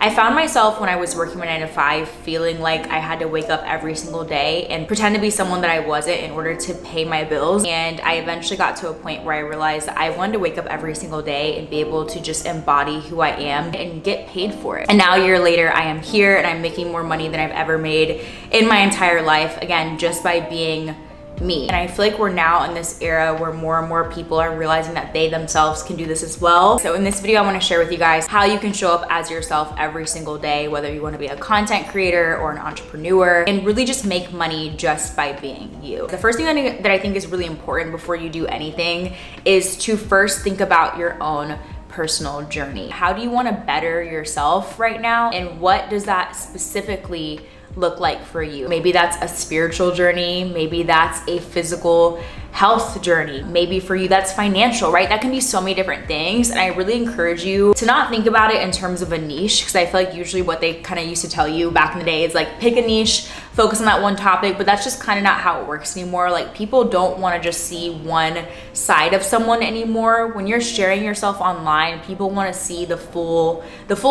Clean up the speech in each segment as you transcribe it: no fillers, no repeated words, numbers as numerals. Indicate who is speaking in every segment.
Speaker 1: I found myself when I was working my 9 to 5 feeling like I had to wake up every single day and pretend to be someone that I wasn't in order to pay my bills. And I eventually got to a point where I realized that I wanted to wake up every single day and be able to just embody who I am and get paid for it. And now a year later, I am here and I'm making more money than I've ever made in my entire life, again, just by being me. And I feel like we're now in this era where more and more people are realizing that they themselves can do this as well. So in this video, I want to share with you guys how you can show up as yourself every single day, whether you want to be a content creator or an entrepreneur, and really just make money just by being you. The first thing that I think is really important before you do anything is to first think about your own personal journey. How do you want to better yourself right now? And what does that specifically look like for you? Maybe that's a spiritual journey, maybe that's a physical health journey, maybe for you that's financial, right? That can be so many different things. And I really encourage you to not think about it in terms of a niche, because I feel like usually what they kind of used to tell you back in the day is like, pick a niche, focus on that one topic, but that's just kind of not how it works anymore. Like, people don't want to just see one side of someone anymore. When you're sharing yourself online, people want to see the full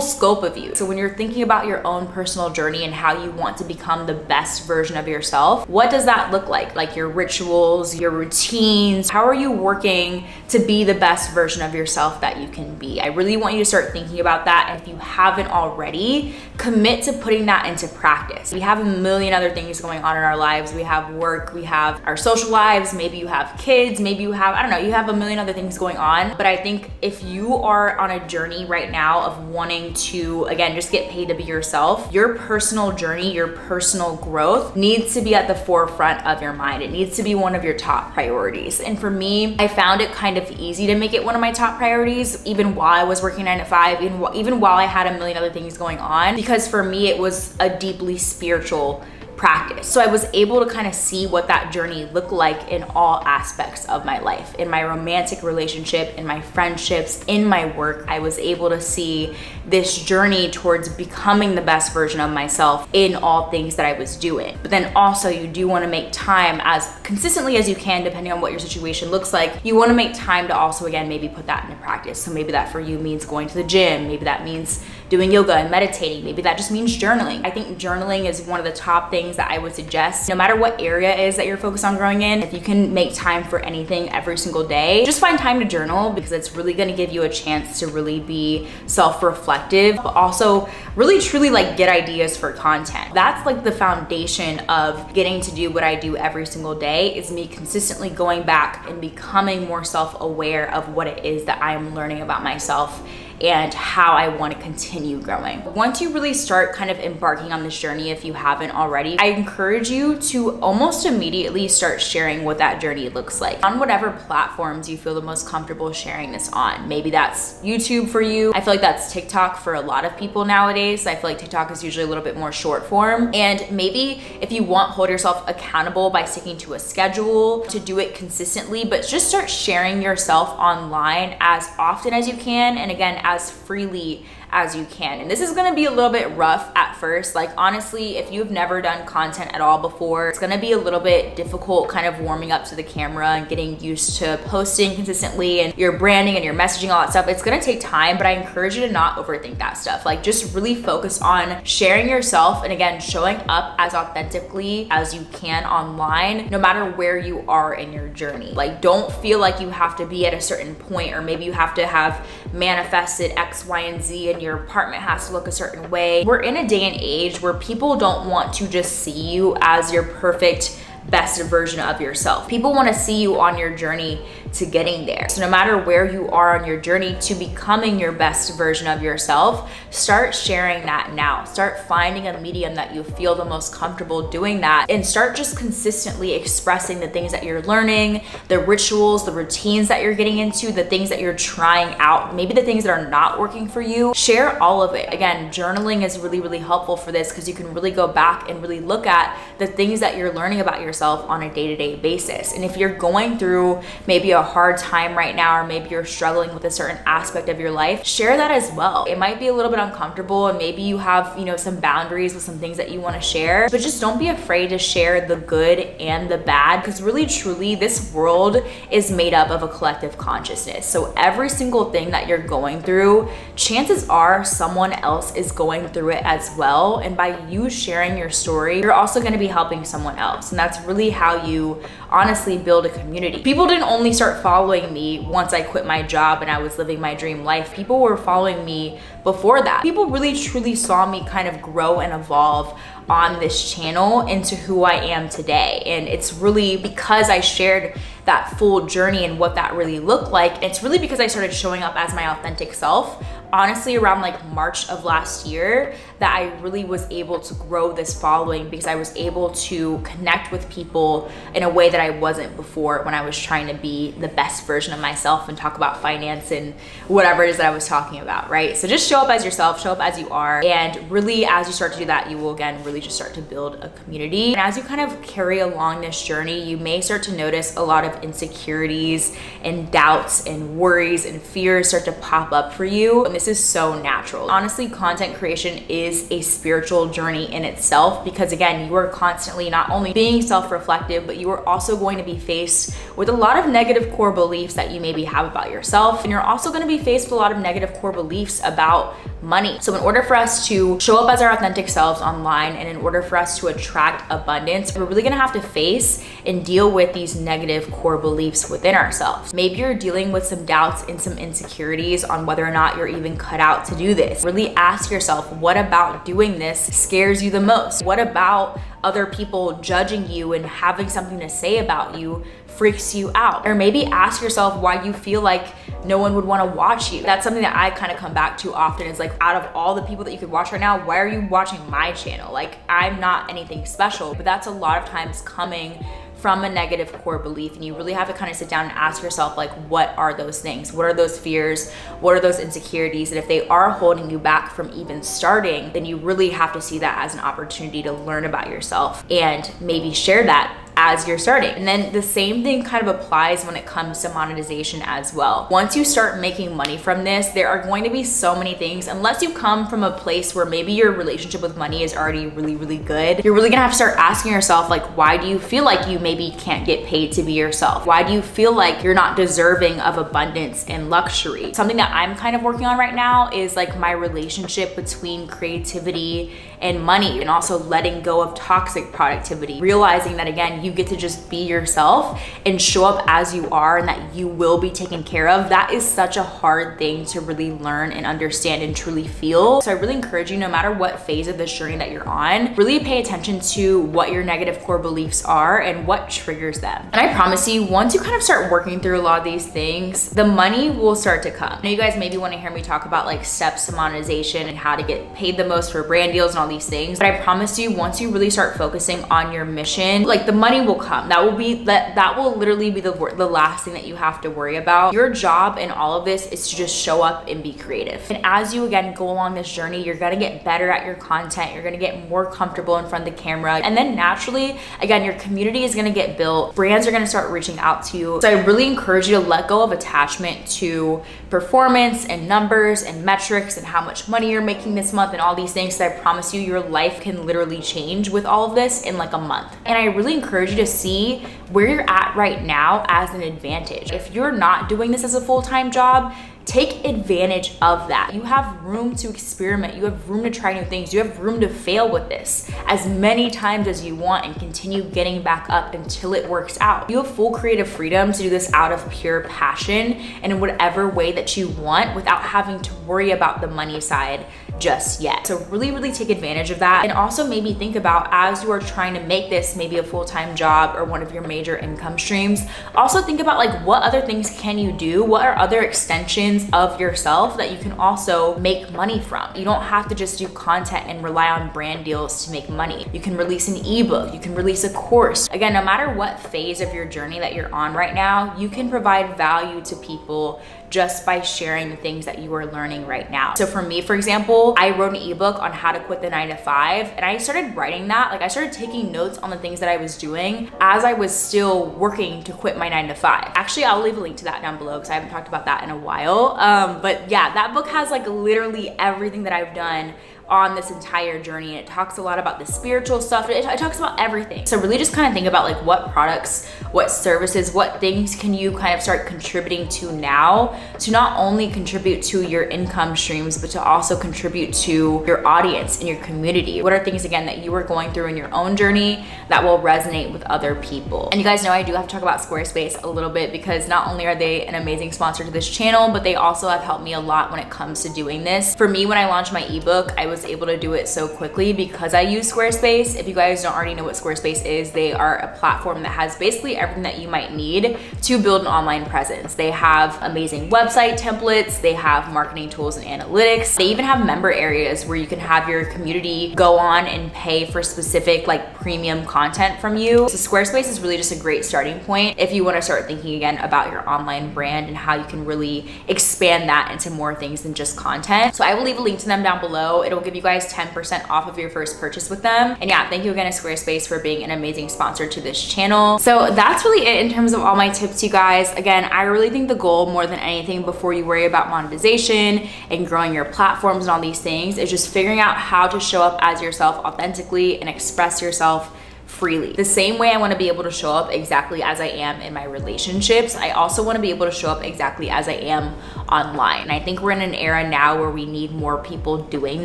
Speaker 1: scope of you. So when you're thinking about your own personal journey and how you want to become the best version of yourself, what does that look like? Like your rituals, your routines, how are you working to be the best version of yourself that you can be? I really want you to start thinking about that. And if you haven't already, commit to putting that into practice. We have a million other things going on in our lives. We have work, we have our social lives, maybe you have kids, maybe you have, I don't know, you have a million other things going on. But I think if you are on a journey right now of wanting to, again, just get paid to be yourself, your personal journey, your personal growth needs to be at the forefront of your mind. It needs to be one of your top priorities. And for me, I found it kind of easy to make it one of my top priorities, even while I was working 9 to 5, even while I had a million other things going on, because for me, it was a deeply spiritual practice. So I was able to kind of see what that journey looked like in all aspects of my life. In my romantic relationship, in my friendships, in my work, I was able to see this journey towards becoming the best version of myself in all things that I was doing. But then also, you do want to make time as consistently as you can, depending on what your situation looks like. You want to make time to also, again, maybe put that into practice. So maybe that for you means going to the gym. Maybe that means doing yoga and meditating. Maybe that just means journaling. I think journaling is one of the top things that I would suggest, no matter what area it is that you're focused on growing in. If you can make time for anything every single day, just find time to journal, because it's really going to give you a chance to really be self-reflective, but also really truly like get ideas for content. That's like the foundation of getting to do what I do every single day, is me consistently going back and becoming more self-aware of what it is that I am learning about myself and how I want to continue growing. Once you really start kind of embarking on this journey, if you haven't already, I encourage you to almost immediately start sharing what that journey looks like on whatever platforms you feel the most comfortable sharing this on. Maybe that's YouTube for you. I feel like that's TikTok for a lot of people nowadays. I feel like TikTok is usually a little bit more short form. And maybe if you want, hold yourself accountable by sticking to a schedule to do it consistently, but just start sharing yourself online as often as you can. And again, as freely as you can. And this is gonna be a little bit rough at first. Like, honestly, if you've never done content at all before, it's gonna be a little bit difficult kind of warming up to the camera and getting used to posting consistently and your branding and your messaging, all that stuff. It's gonna take time, but I encourage you to not overthink that stuff. Like, just really focus on sharing yourself and, again, showing up as authentically as you can online, no matter where you are in your journey. Like, don't feel like you have to be at a certain point, or maybe you have to have manifested X, Y, and Z, and your apartment has to look a certain way. We're in a day and age where people don't want to just see you as your perfect best version of yourself. People want to see you on your journey to getting there. So no matter where you are on your journey to becoming your best version of yourself, start sharing that now. Start finding a medium that you feel the most comfortable doing that, and start just consistently expressing the things that you're learning, the rituals, the routines that you're getting into, the things that you're trying out, maybe the things that are not working for you. Share all of it. Again, journaling is really, really helpful for this, because you can really go back and really look at the things that you're learning about yourself on a day-to-day basis. And if you're going through maybe a a hard time right now, or maybe you're struggling with a certain aspect of your life, share that as well. It might be a little bit uncomfortable, and maybe you have, some boundaries with some things that you want to share, but just don't be afraid to share the good and the bad, because really truly this world is made up of a collective consciousness. So every single thing that you're going through, chances are someone else is going through it as well. And by you sharing your story, you're also going to be helping someone else. And that's really how you honestly build a community. People didn't only start following me once I quit my job and I was living my dream life. People were following me before that. People really truly saw me kind of grow and evolve on this channel into who I am today. And it's really because I shared that full journey and what that really looked like. It's really because I started showing up as my authentic self, honestly, around like March of last year, that I really was able to grow this following, because I was able to connect with people in a way that I wasn't before, when I was trying to be the best version of myself and talk about finance and whatever it is that I was talking about, right? So just show up as yourself, show up as you are. And really, as you start to do that, you will again really just start to build a community. And as you kind of carry along this journey, you may start to notice a lot of insecurities and doubts and worries and fears start to pop up for you. And this is so natural. Honestly, content creation is a spiritual journey in itself, because again, you are constantly not only being self-reflective, but you are also going to be faced with a lot of negative core beliefs that you maybe have about yourself. And you're also going to be faced with a lot of negative core beliefs about money. So in order for us to show up as our authentic selves online, and in order for us to attract abundance, we're really gonna have to face and deal with these negative core beliefs within ourselves. Maybe you're dealing with some doubts and some insecurities on whether or not you're even cut out to do this. Really ask yourself, what about doing this scares you the most? What about other people judging you and having something to say about you freaks you out? Or maybe ask yourself why you feel like no one would want to watch you. That's something that I kind of come back to often, is like, out of all the people that you could watch right now, why are you watching my channel? Like, I'm not anything special. But that's a lot of times coming from a negative core belief, and you really have to kind of sit down and ask yourself, like, what are those things? What are those fears? What are those insecurities? And if they are holding you back from even starting, then you really have to see that as an opportunity to learn about yourself and maybe share that as you're starting. And then the same thing kind of applies when it comes to monetization as well. Once you start making money from this, there are going to be so many things, unless you come from a place where maybe your relationship with money is already really, really good, you're really gonna have to start asking yourself, like, why do you feel like you maybe can't get paid to be yourself? Why do you feel like you're not deserving of abundance and luxury? Something that I'm kind of working on right now is like my relationship between creativity and money, and also letting go of toxic productivity, realizing that again, you get to just be yourself and show up as you are, and that you will be taken care of. That is such a hard thing to really learn and understand and truly feel. So I really encourage you, no matter what phase of this journey that you're on, really pay attention to what your negative core beliefs are and what triggers them. And I promise you, once you kind of start working through a lot of these things, the money will start to come. Now, you guys maybe want to hear me talk about like steps to monetization and how to get paid the most for brand deals and all these things. But I promise you, once you really start focusing on your mission, like, the money will come. That will literally be the last thing that you have to worry about. Your job in all of this is to just show up and be creative. And as you again go along this journey, you're gonna get better at your content. You're gonna get more comfortable in front of the camera. And then naturally, again, your community is gonna get built. Brands are gonna start reaching out to you. So I really encourage you to let go of attachment to performance and numbers and metrics and how much money you're making this month and all these things. So I promise you, your life can literally change with all of this in like a month. And I really encourage you to see where you're at right now as an advantage. If you're not doing this as a full-time job, take advantage of that. You have room to experiment. You have room to try new things. You have room to fail with this as many times as you want and continue getting back up until it works out. You have full creative freedom to do this out of pure passion and in whatever way that you want, without having to worry about the money side just yet. So really take advantage of that. And also maybe think about, as you are trying to make this maybe a full-time job or one of your major income streams, also think about like, what other things can you do? What are other extensions of yourself that you can also make money from? You don't have to just do content and rely on brand deals to make money. You can release an ebook, you can release a course. Again, no matter what phase of your journey that you're on right now, you can provide value to people just by sharing the things that you are learning right now. So for me, for example, I wrote an ebook on how to quit the 9 to 5, and I started writing that. Like I started taking notes on the things that I was doing as I was still working to quit my 9 to 5. Actually, I'll leave a link to that down below because I haven't talked about that in a while. But yeah, that book has like literally everything that I've done on this entire journey, and it talks a lot about the spiritual stuff. It talks about everything. So really just kind of think about like what products, what services, what things can you kind of start contributing to now to not only contribute to your income streams, but to also contribute to your audience and your community. What are things, again, that you are going through in your own journey that will resonate with other people? And you guys know I do have to talk about Squarespace a little bit, because not only are they an amazing sponsor to this channel, but they also have helped me a lot when it comes to doing this. For me, when I launched my ebook, I was able to do it so quickly because I use Squarespace. If you guys don't already know what Squarespace is, they are a platform that has basically everything that you might need to build an online presence. They have amazing website templates, they have marketing tools and analytics. They even have member areas where you can have your community go on and pay for specific like premium content from you. So Squarespace is really just a great starting point if you want to start thinking again about your online brand and how you can really expand that into more things than just content. So I will leave a link to them down below. It'll give you guys 10% off of your first purchase with them. And yeah, thank you again to Squarespace for being an amazing sponsor to this channel. So that's really it in terms of all my tips, you guys. Again, I really think the goal more than anything before you worry about monetization and growing your platforms and all these things is just figuring out how to show up as yourself authentically and express yourself freely. The same way I want to be able to show up exactly as I am in my relationships, I also want to be able to show up exactly as I am online. And I think we're in an era now where we need more people doing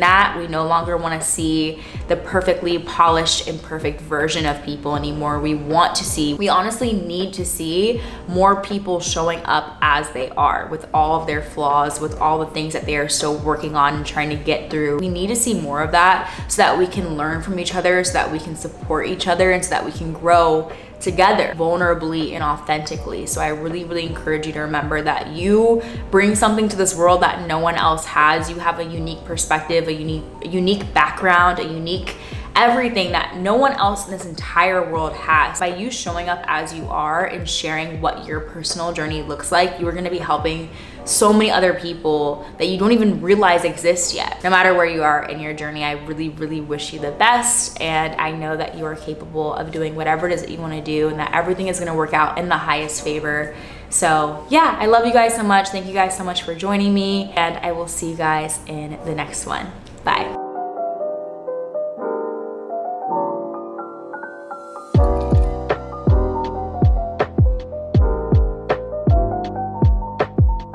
Speaker 1: that. We no longer want to see the perfectly polished and perfect version of people anymore. We honestly need to see more people showing up as they are, with all of their flaws, with all the things that they are still working on and trying to get through. We need to see more of that so that we can learn from each other, so that we can support each other, and so that we can grow together vulnerably and authentically. So I really encourage you to remember that you bring something to this world that no one else has. You have a unique perspective, a unique background, a unique everything that no one else in this entire world has. By you showing up as you are and sharing what your personal journey looks like, you are going to be helping so many other people that you don't even realize exist yet. No matter where you are in your journey, I really wish you the best, and I know that you are capable of doing whatever it is that you want to do, and that everything is going to work out in the highest favor. So yeah, I love you guys so much. Thank you guys so much for joining me, and I will see you guys in the next one. Bye.